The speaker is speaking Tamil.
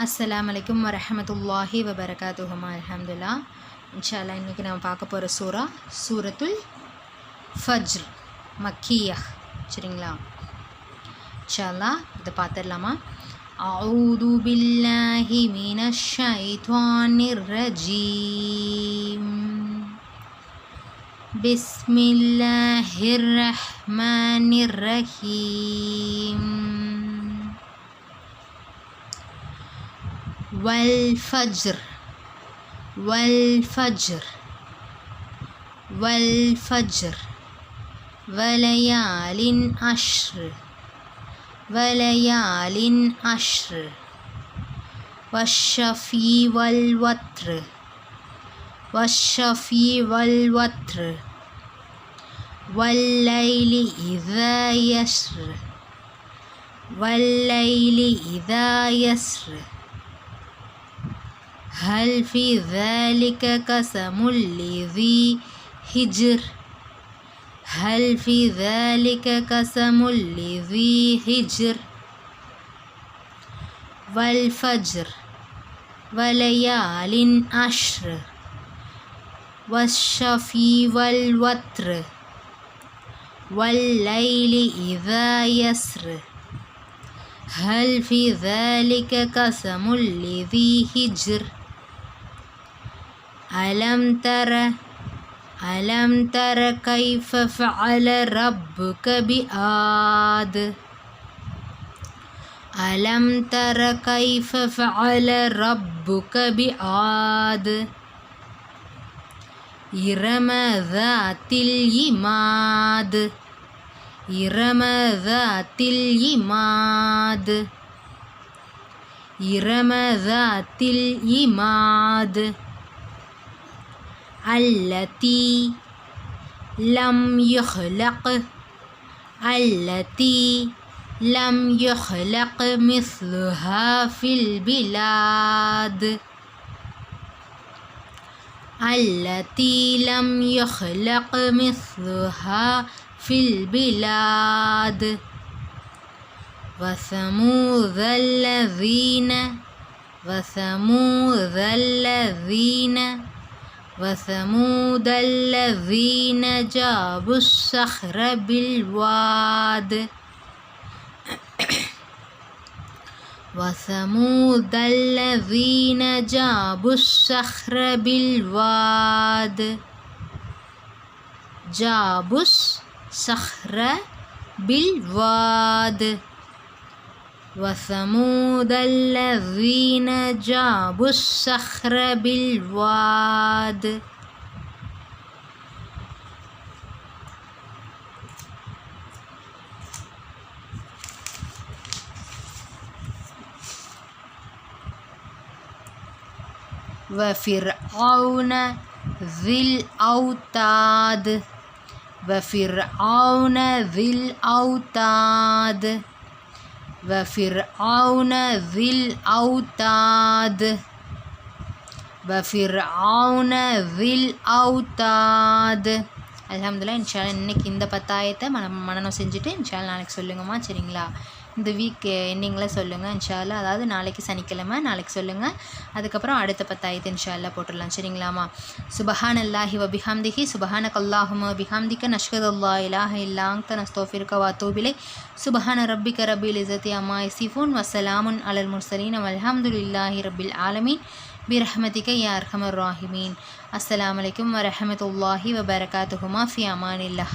அஸ்ஸலாமு அலைக்கும் வரஹமத்துல்லாஹி வபரகாத்துஹுமா. அல்ஹம்துலில்லாஹ். இன்ஷா அல்லாஹ் இன்றைக்கி நம்ம பார்க்க போகிற சூரத்துல் ஃபஜ்ர் மக்கியா. சரிங்களா? இன்ஷா அல்லாஹ் இதை பார்த்துடலாமா? அஊது பில்லாஹி மினஷ் ஷைத்வானிர் ரஜீம். பிஸ்மில்லாஹிர் ரஹ்மானிர் ரஹீம். والفجر والفجر والفجر وليال عشر وليال عشر والشفي والوتر والشفي والوتر والليل إذا يسر والليل إذا يسر هل في ذلك قسم لذي حجر هل في ذلك قسم لذي حجر والفجر وليال عشر والشفي والوتر والليل إذا يسر هل في ذلك قسم لذي حجر ألم تر كيف فعل ربك بعاد ألم تر كيف فعل ربك بعاد إرم ذات العماد إرم ذات العماد إرم ذات العماد التي لم يخلق مثلها في البلاد التي لم يخلق مثلها في البلاد وثمود الذين جابوا الصخر بالواد وثمود الذين جابوا الصخر بالواد جابوا الصخر بالواد وثمود الذين جابوا الصخر بالواد. وفرعون ذي الأوتاد وفرعون ذي الأوتاد وفرعون ذي الأوتاد وفرعون ذي الأوتاد. அல்ஹம்துலில்லாஹ். இன்ஷால்லா இன்றைக்கி இந்த 10 ஆயத்தை மனனம் செஞ்சுட்டு இன்ஷால்லா நாளைக்கு சொல்லுங்கம்மா. சரிங்களா? இந்த வீக் எண்டிங்கில் சொல்லுங்கள் இன்ஷால்லா. அதாவது நாளைக்கு சனிக்கிழமை நாளைக்கு சொல்லுங்கள். அதுக்கப்புறம் அடுத்த 10 ஆயத்தை இன்ஷால்லா போட்டுடலாம். சரிங்களாம்மா? சுபஹானல்லாஹி வபிஹம்திஹி சுபஹானக்கல்லாஹும்ம வபிஹம்திக நஷ்ஹது அல்லா இலாஹ இல்லா அன்த நஸ்தக்ஃபிருக வ அத்தூபு இலைக். சுபஹான ரப்பிக ரப்பில் இஸ்ஸத்தி அம்மா யசிஃபூன் வஸ்ஸலாமுன் அலல் முர்சலீன் வல்ஹம்துலில்லாஹி ரப்பில் ஆலமீன் பிரஹ்மதிக யா அர்ஹமர் ராஹிமீன். அஸ்ஸலாமு அலைக்கும் வரஹமத்துல்லாஹி வபரகாத்துஹுமா. ஃபி அமானில்லாஹ்.